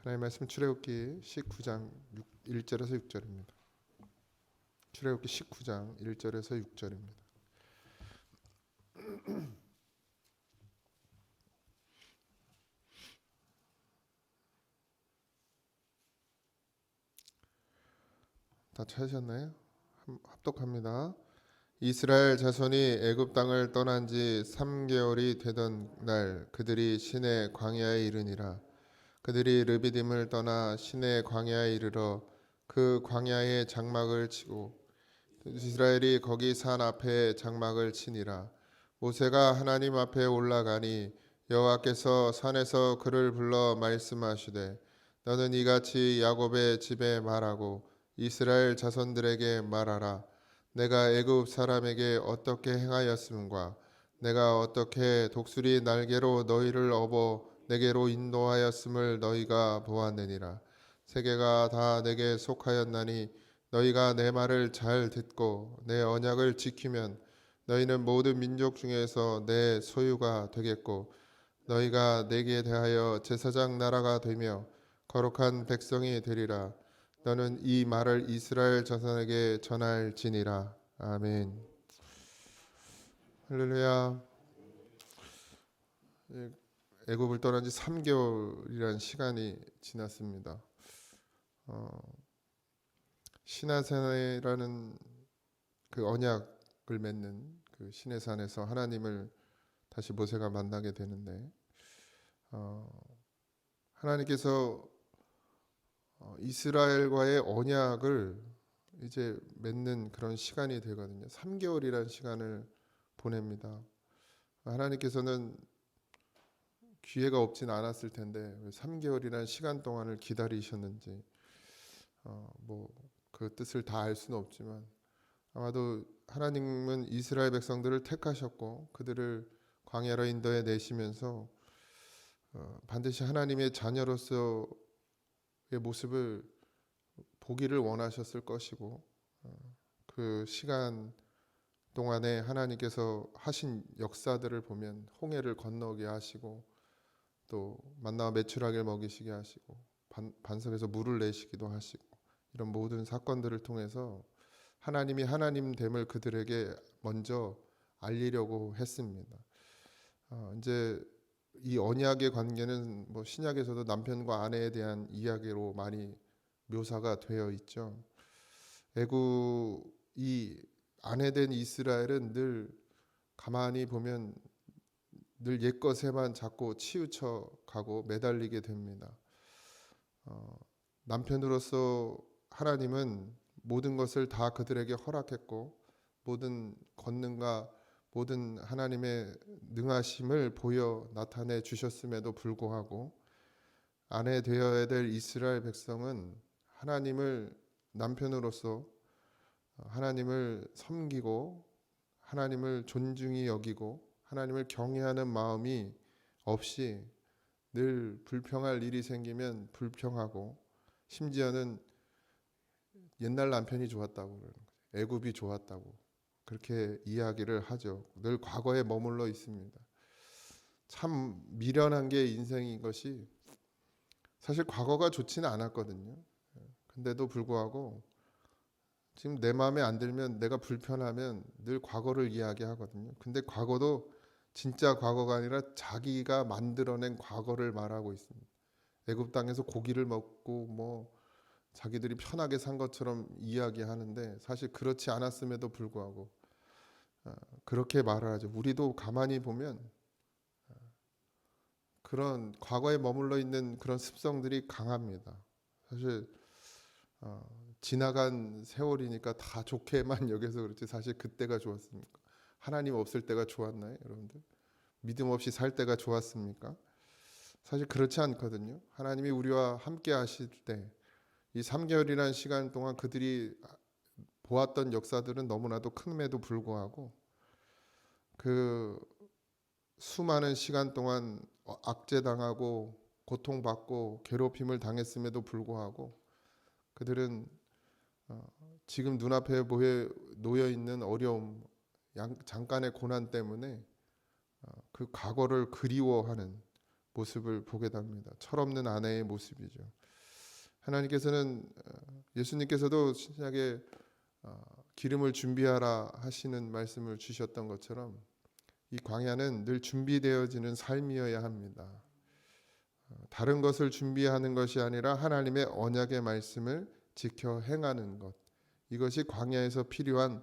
하나님의 말씀 출애굽기 19장 1절에서 6절입니다. 출애굽기 19장 1절에서 6절입니다. 다 찾으셨나요? 합독합니다. 이스라엘 자손이 애굽 땅을 떠난 지 3개월이 되던 날 그들이 시내 광야에 이르니라. 그들이 르비딤을 떠나 시내 광야에 이르러 그 광야에 장막을 치고 이스라엘이 거기 산 앞에 장막을 치니라. 모세가 하나님 앞에 올라가니 여호와께서 산에서 그를 불러 말씀하시되 너는 이같이 야곱의 집에 말하고 이스라엘 자손들에게 말하라. 내가 애굽 사람에게 어떻게 행하였음과 내가 어떻게 독수리 날개로 너희를 업어 내게로 인도하였음을 너희가 보았느니라. 세계가 다 내게 속하였나니 너희가 내 말을 잘 듣고 내 언약을 지키면 너희는 모든 민족 중에서 내 소유가 되겠고 너희가 내게 대하여 제사장 나라가 되며 거룩한 백성이 되리라. 너는 이 말을 이스라엘 자손에게 전할지니라. 아멘. 할렐루야. 애굽을 떠난 지 3개월이라는 시간이 지났습니다. 시내산이라는 그 언약을 맺는 그 시내산에서 하나님을 다시 모세가 만나게 되는데 하나님께서 이스라엘과의 언약을 이제 맺는 그런 시간이 되거든요. 3개월이라는 시간을 보냅니다. 하나님께서는 기회가 없진 않았을 텐데 3개월이라는 시간 동안을 기다리셨는지 그 뜻을 다 알 수는 없지만 아마도 하나님은 이스라엘 백성들을 택하셨고 그들을 광야로 인도해 내시면서 반드시 하나님의 자녀로서의 모습을 보기를 원하셨을 것이고 그 시간 동안에 하나님께서 하신 역사들을 보면 홍해를 건너게 하시고 또 만나와 메추라기를 먹이시게 하시고 반석에서 물을 내시기도 하시고 이런 모든 사건들을 통해서 하나님이 하나님됨을 그들에게 먼저 알리려고 했습니다. 이제 이 언약의 관계는 신약에서도 남편과 아내에 대한 이야기로 많이 묘사가 되어 있죠. 애굽이 아내된 이스라엘은 늘 가만히 보면 늘 옛것에만 자꾸 치우쳐 가고 매달리게 됩니다. 남편으로서 하나님은 모든 것을 다 그들에게 허락했고 모든 권능과 모든 하나님의 능하심을 보여 나타내 주셨음에도 불구하고 아내 되어야 될 이스라엘 백성은 하나님을 남편으로서 하나님을 섬기고 하나님을 존중히 여기고 하나님을 경외하는 마음이 없이 늘 불평할 일이 생기면 불평하고 심지어는 옛날 남편이 좋았다고 그러는 거죠. 애굽이 좋았다고 그렇게 이야기를 하죠. 늘 과거에 머물러 있습니다. 참 미련한 게 인생인 것이 사실 과거가 좋지는 않았거든요. 근데도 불구하고 지금 내 마음에 안 들면 내가 불편하면 늘 과거를 이야기하거든요. 근데 과거도 진짜 과거가 아니라 자기가 만들어낸 과거를 말하고 있습니다. 애굽 땅에서 고기를 먹고 자기들이 편하게 산 것처럼 이야기하는데 사실 그렇지 않았음에도 불구하고 그렇게 말을 하죠. 우리도 가만히 보면 그런 과거에 머물러 있는 그런 습성들이 강합니다. 사실 지나간 세월이니까 다 좋게만 여겨서 그렇지 사실 그때가 좋았습니까? 하나님 없을 때가 좋았나요, 여러분들? 믿음 없이 살 때가 좋았습니까? 사실 그렇지 않거든요. 하나님이 우리와 함께 하실 때 이 3개월이라는 시간 동안 그들이 보았던 역사들은 너무나도 큰에도 불구하고 그 수많은 시간 동안 악재당하고 고통받고 괴롭힘을 당했음에도 불구하고 그들은 지금 눈앞에 놓여 있는 어려움, 잠깐의 고난 때문에 그 과거를 그리워하는 모습을 보게 됩니다. 철없는 아내의 모습이죠. 하나님께서는 예수님께서도 신약에 기름을 준비하라 하시는 말씀을 주셨던 것처럼 이 광야는 늘 준비되어지는 삶이어야 합니다. 다른 것을 준비하는 것이 아니라 하나님의 언약의 말씀을 지켜 행하는 것, 이것이 광야에서 필요한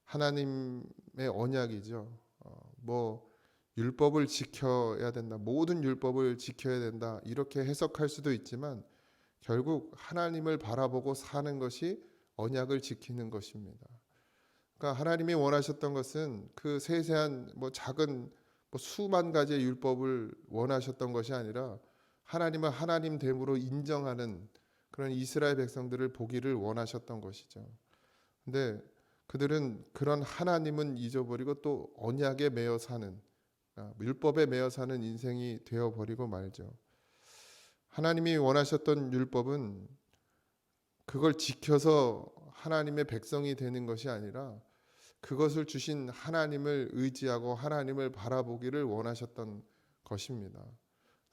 하나님의 언약이죠. 율법을 지켜야 된다, 모든 율법을 지켜야 된다, 이렇게 해석할 수도 있지만 결국 하나님을 바라보고 사는 것이 언약을 지키는 것입니다. 그러니까 하나님이 원하셨던 것은 그 세세한 작은 수만 가지의 율법을 원하셨던 것이 아니라 하나님을 하나님됨으로 인정하는 그런 이스라엘 백성들을 보기를 원하셨던 것이죠. 근데 그들은 그런 하나님은 잊어버리고 또 언약에 매여 사는, 율법에 매여 사는 인생이 되어버리고 말죠. 하나님이 원하셨던 율법은 그걸 지켜서 하나님의 백성이 되는 것이 아니라 그것을 주신 하나님을 의지하고 하나님을 바라보기를 원하셨던 것입니다.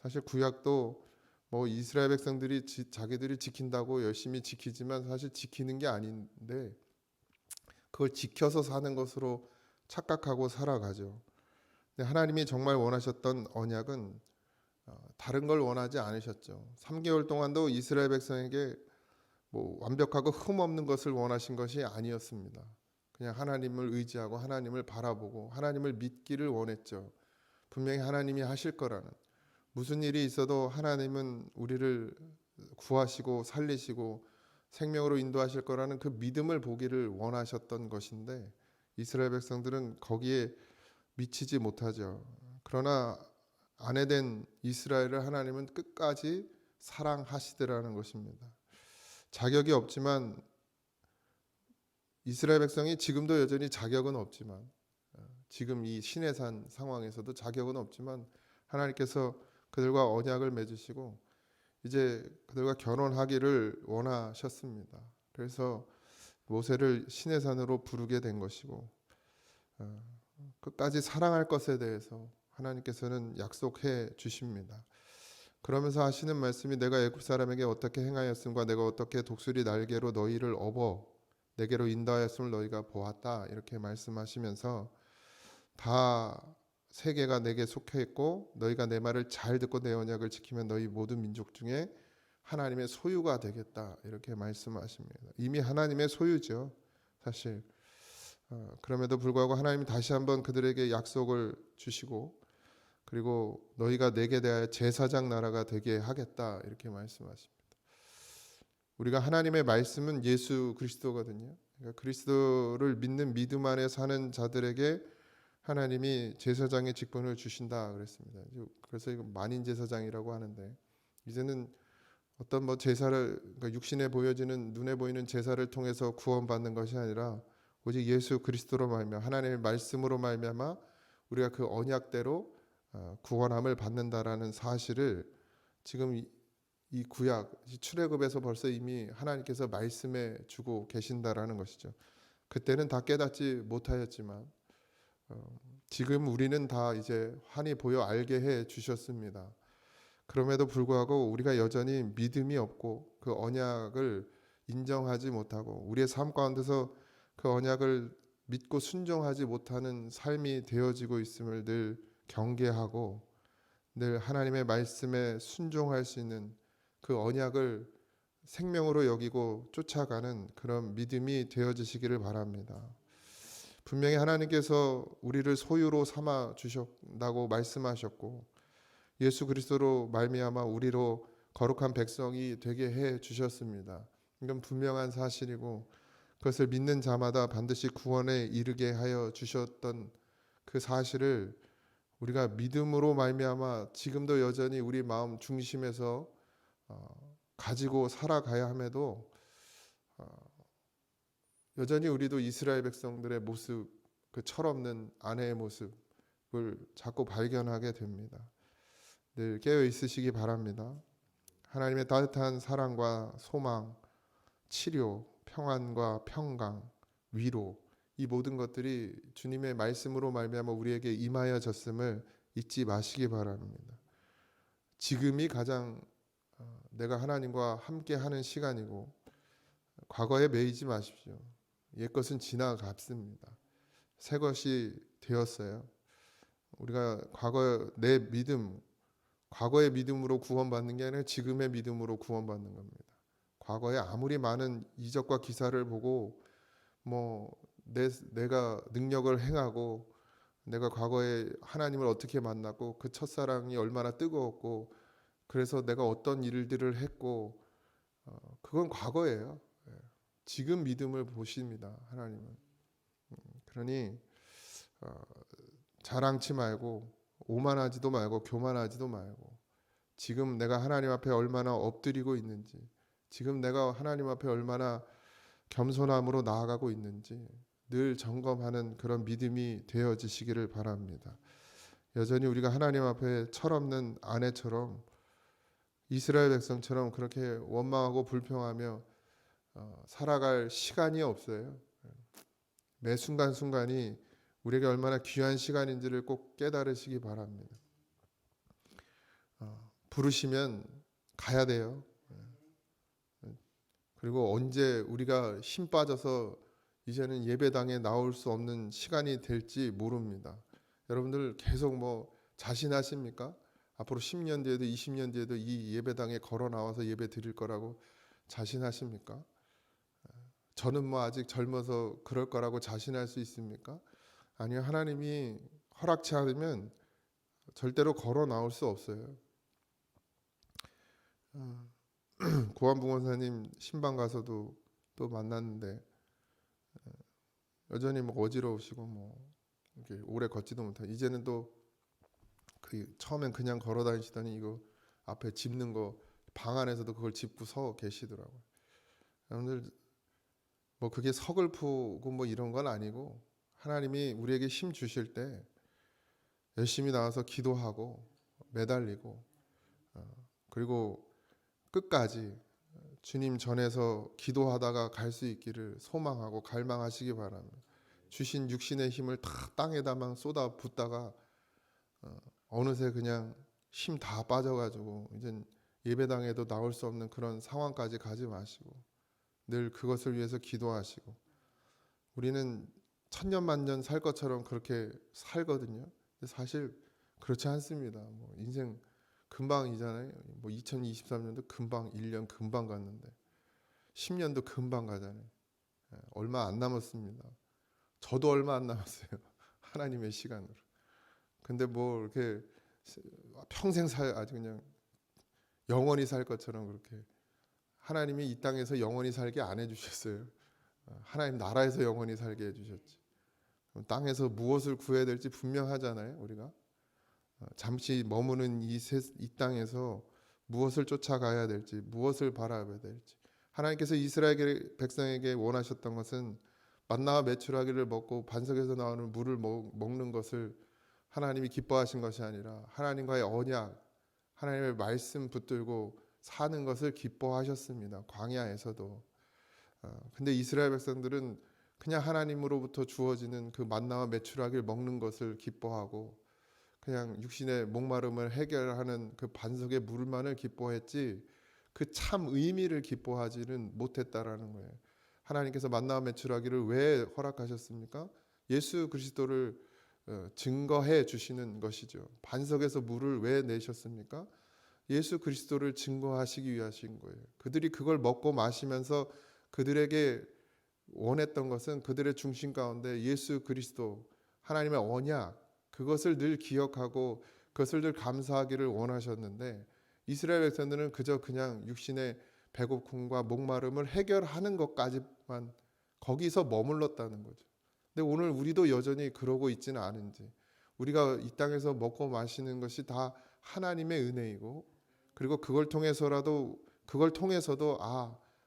사실 구약도 이스라엘 백성들이 자기들이 지킨다고 열심히 지키지만 사실 지키는 게 아닌데 그걸 지켜서 사는 것으로 착각하고 살아가죠. 근데 하나님이 정말 원하셨던 언약은 다른 걸 원하지 않으셨죠. 3개월 동안도 이스라엘 백성에게 완벽하고 흠 없는 것을 원하신 것이 아니었습니다. 그냥 하나님을 의지하고 하나님을 바라보고 하나님을 믿기를 원했죠. 분명히 하나님이 하실 거라는, 무슨 일이 있어도 하나님은 우리를 구하시고 살리시고 생명으로 인도하실 거라는 그 믿음을 보기를 원하셨던 것인데 이스라엘 백성들은 거기에 미치지 못하죠. 그러나 아내된 이스라엘을 하나님은 끝까지 사랑하시더라는 것입니다. 자격이 없지만 이스라엘 백성이 지금도 여전히 자격은 없지만, 지금 이 시내산 상황에서도 자격은 없지만 하나님께서 그들과 언약을 맺으시고 이제 그들과 결혼하기를 원하셨습니다. 그래서 모세를 시내산으로 부르게 된 것이고 끝까지 사랑할 것에 대해서 하나님께서는 약속해 주십니다. 그러면서 하시는 말씀이 내가 애굽 사람에게 어떻게 행하였음과 내가 어떻게 독수리 날개로 너희를 업어 내게로 인도하였음을 너희가 보았다, 이렇게 말씀하시면서 다 세계가 내게 속해 있고 너희가 내 말을 잘 듣고 내 언약을 지키면 너희 모든 민족 중에 하나님의 소유가 되겠다, 이렇게 말씀하십니다. 이미 하나님의 소유죠, 사실. 그럼에도 불구하고 하나님이 다시 한번 그들에게 약속을 주시고 그리고 너희가 내게 대하여 제사장 나라가 되게 하겠다, 이렇게 말씀하십니다. 우리가 하나님의 말씀은 예수 그리스도거든요. 그러니까 그리스도를 믿는 믿음 안에 사는 자들에게 하나님이 제사장의 직분을 주신다 그랬습니다. 그래서 이거 만인 제사장이라고 하는데 이제는 어떤 제사를, 그러니까 육신에 보여지는 눈에 보이는 제사를 통해서 구원받는 것이 아니라 오직 예수 그리스도로 말미암아 하나님의 말씀으로 말미암아 우리가 그 언약대로 구원함을 받는다라는 사실을 지금 이 구약 출애굽에서 벌써 이미 하나님께서 말씀해 주고 계신다라는 것이죠. 그때는 다 깨닫지 못하였지만 지금 우리는 다 이제 환히 보여 알게 해 주셨습니다. 그럼에도 불구하고 우리가 여전히 믿음이 없고 그 언약을 인정하지 못하고 우리의 삶 가운데서 그 언약을 믿고 순종하지 못하는 삶이 되어지고 있음을 늘 경계하고 늘 하나님의 말씀에 순종할 수 있는 그 언약을 생명으로 여기고 쫓아가는 그런 믿음이 되어지시기를 바랍니다. 분명히 하나님께서 우리를 소유로 삼아 주셨다고 말씀하셨고 예수 그리스도로 말미암아 우리로 거룩한 백성이 되게 해 주셨습니다. 이건 분명한 사실이고 그것을 믿는 자마다 반드시 구원에 이르게 하여 주셨던 그 사실을 우리가 믿음으로 말미암아 지금도 여전히 우리 마음 중심에서 가지고 살아가야 함에도 여전히 우리도 이스라엘 백성들의 모습, 그 철없는 아내의 모습을 자꾸 발견하게 됩니다. 늘 깨어 있으시기 바랍니다. 하나님의 따뜻한 사랑과 소망, 치료, 평안과 평강, 위로, 이 모든 것들이 주님의 말씀으로 말미암아 우리에게 임하여졌음을 잊지 마시기 바랍니다. 지금이 가장 내가 하나님과 함께하는 시간이고 과거에 매이지 마십시오. 옛것은 지나갔습니다. 새 것이 되었어요. 우리가 과거의 믿음으로 구원받는 게 아니라 지금의 믿음으로 구원받는 겁니다. 과거에 아무리 많은 이적과 기사를 보고 내가 능력을 행하고 내가 과거에 하나님을 어떻게 만났고 그 첫사랑이 얼마나 뜨거웠고 그래서 내가 어떤 일들을 했고 그건 과거예요. 지금 믿음을 보십니다. 하나님은. 그러니 자랑치 말고 오만하지도 말고 교만하지도 말고 지금 내가 하나님 앞에 얼마나 엎드리고 있는지 지금 내가 하나님 앞에 얼마나 겸손함으로 나아가고 있는지 늘 점검하는 그런 믿음이 되어지시기를 바랍니다. 여전히 우리가 하나님 앞에 철없는 아내처럼 이스라엘 백성처럼 그렇게 원망하고 불평하며 살아갈 시간이 없어요. 매 순간순간이 우리에게 얼마나 귀한 시간인지를 꼭 깨달으시기 바랍니다. 부르시면 가야 돼요. 그리고 언제 우리가 힘 빠져서 이제는 예배당에 나올 수 없는 시간이 될지 모릅니다. 여러분들 계속 자신하십니까? 앞으로 10년 뒤에도 20년 뒤에도 이 예배당에 걸어 나와서 예배 드릴 거라고 자신하십니까? 저는 아직 젊어서 그럴 거라고 자신할 수 있습니까? 아니요. 하나님이 허락치 않으면 절대로 걸어 나올 수 없어요. 고한부원사님 신방 가서도 또 만났는데 여전히 어지러우시고 이렇게 오래 걷지도 못하고 이제는 또 처음엔 그냥 걸어 다니시더니 이거 앞에 짚는 거 방 안에서도 그걸 짚고 서 계시더라고요. 여러분들 그게 서글프고 이런 건 아니고 하나님이 우리에게 힘 주실 때 열심히 나와서 기도하고 매달리고 그리고 끝까지 주님 전에서 기도하다가 갈 수 있기를 소망하고 갈망하시기 바랍니다. 주신 육신의 힘을 다 땅에다만 쏟아 붓다가 어느새 그냥 힘 다 빠져가지고 이젠 예배당에도 나올 수 없는 그런 상황까지 가지 마시고 늘 그것을 위해서 기도하시고 우리는 천년만년 살 것처럼 그렇게 살거든요. 근데 사실 그렇지 않습니다. 인생 금방이잖아요. 2023년도 금방 1년 금방 갔는데 10년도 금방 가잖아요. 얼마 안 남았습니다. 저도 얼마 안 남았어요. 하나님의 시간으로. 근데 이렇게 평생 아주 그냥 영원히 살 것처럼 그렇게 하나님이 이 땅에서 영원히 살게 안 해주셨어요. 하나님 나라에서 영원히 살게 해주셨지. 땅에서 무엇을 구해야 될지 분명하잖아요. 우리가 잠시 머무는 이 땅에서 무엇을 쫓아가야 될지 무엇을 바라봐야 될지 하나님께서 이스라엘 백성에게 원하셨던 것은 만나와 메추라기를 먹고 반석에서 나오는 물을 먹는 것을 하나님이 기뻐하신 것이 아니라 하나님과의 언약 하나님의 말씀 붙들고 사는 것을 기뻐하셨습니다. 광야에서도. 근데 이스라엘 백성들은 그냥 하나님으로부터 주어지는 그 만나와 메추라기를 먹는 것을 기뻐하고 그냥 육신의 목마름을 해결하는 그 반석의 물만을 기뻐했지 그 참 의미를 기뻐하지는 못했다라는 거예요. 하나님께서 만나와 메추라기를 왜 허락하셨습니까? 예수 그리스도를 증거해 주시는 것이죠. 반석에서 물을 왜 내셨습니까? 예수 그리스도를 증거하시기 위하신 거예요. 그들이 그걸 먹고 마시면서 그들에게 원했던 것은 그들의 중심 가운데 예수 그리스도 하나님의 언약 그것을 늘 기억하고 그것을 늘 감사하기를 원하셨는데 이스라엘 백성들은 그저 그냥 육신의 배고픔과 목마름을 해결하는 것까지만 거기서 머물렀다는 거죠. 근데 오늘 우리도 여전히 그러고 있지는 않은지 우리가 이 땅에서 먹고 마시는 것이 다 하나님의 은혜이고 그리고 그걸 통해서도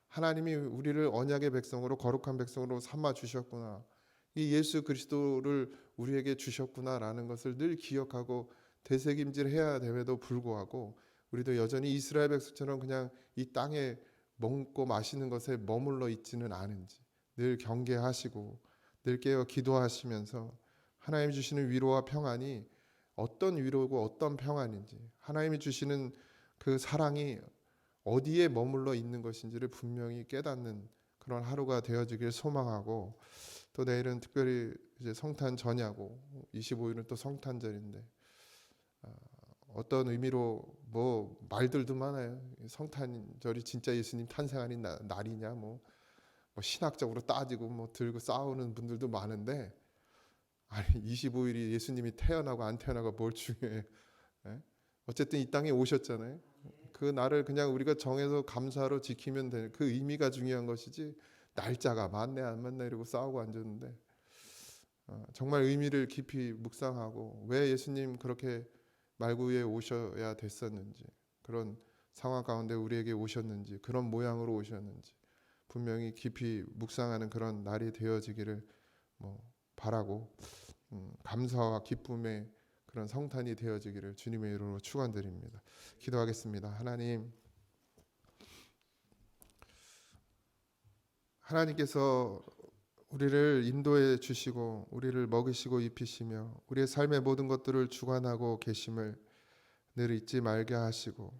하나님이 우리를 언약의 백성으로 거룩한 백성으로 삼아 주셨구나. 이 예수 그리스도를 우리에게 주셨구나라는 것을 늘 기억하고 되새김질해야 됨에도 불구하고 우리도 여전히 이스라엘 백성처럼 그냥 이 땅에 먹고 마시는 것에 머물러 있지는 않은지 늘 경계하시고 늘 깨어 기도하시면서 하나님이 주시는 위로와 평안이 어떤 위로고 어떤 평안인지 하나님이 주시는 그 사랑이 어디에 머물러 있는 것인지를 분명히 깨닫는 그런 하루가 되어지길 소망하고, 또 내일은 특별히 이제 성탄 전야고 25일은 또 성탄절인데 어떤 의미로 뭐 말들도 많아요. 성탄절이 진짜 예수님 탄생하는 날이냐, 뭐 신학적으로 따지고 뭐 들고 싸우는 분들도 많은데, 아니 25일이 예수님이 태어나고 안 태어나고 뭘 중요해? 예? 어쨌든 이 땅에 오셨잖아요. 그 날을 그냥 우리가 정해서 감사로 지키면 되는 그 의미가 중요한 것이지, 날짜가 맞네 안 맞네 이러고 싸우고 앉았는데, 정말 의미를 깊이 묵상하고 왜 예수님 그렇게 말구에 오셔야 됐었는지, 그런 상황 가운데 우리에게 오셨는지, 그런 모양으로 오셨는지 분명히 깊이 묵상하는 그런 날이 되어지기를 뭐 바라고, 감사와 기쁨의 그런 성탄이 되어지기를 주님의 이름으로 축원드립니다. 기도하겠습니다. 하나님께서 우리를 인도해 주시고 우리를 먹이시고 입히시며 우리의 삶의 모든 것들을 주관하고 계심을 늘 잊지 말게 하시고,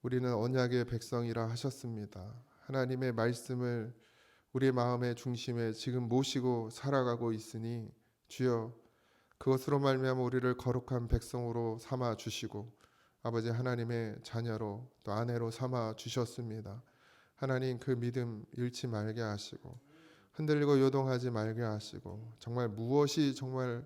우리는 언약의 백성이라 하셨습니다. 하나님의 말씀을 우리의 마음의 중심에 지금 모시고 살아가고 있으니 주여, 그것으로 말미암아 우리를 거룩한 백성으로 삼아 주시고 아버지 하나님의 자녀로 또 아내로 삼아 주셨습니다. 하나님, 그 믿음 잃지 말게 하시고 흔들리고 요동하지 말게 하시고, 정말 무엇이 정말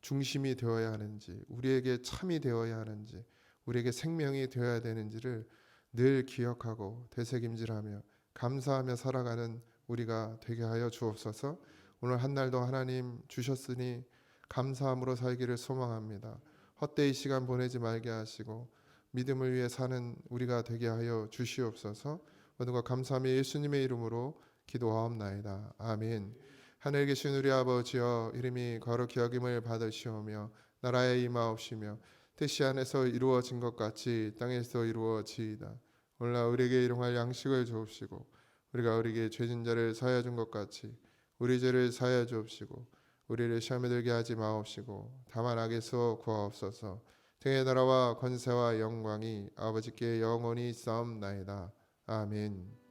중심이 되어야 하는지, 우리에게 참이 되어야 하는지, 우리에게 생명이 되어야 되는지를 늘 기억하고 되새김질하며 감사하며 살아가는 우리가 되게 하여 주옵소서. 오늘 한 날도 하나님 주셨으니 감사함으로 살기를 소망합니다. 헛되이 시간 보내지 말게 하시고 믿음을 위해 사는 우리가 되게 하여 주시옵소서. 모든 것 감사하며 예수님의 이름으로 기도하옵나이다. 아멘. 하늘에 계신 우리 아버지여, 이름이 거룩히 여김을 받으시오며 나라에 임하옵시며 뜻이 하늘에서 이루어진 것 같이 땅에서 이루어지이다. 오늘날 우리에게 일용할 양식을 주옵시고 우리가 우리에게 죄진 자를 사하여 준 것 같이 우리 죄를 사하여 주옵시고 우리를 시험에 들게 하지 마옵시고 다만 악에서 구하옵소서. 등의 나라와 권세와 영광이 아버지께 영원히 있사옵나이다. 아멘.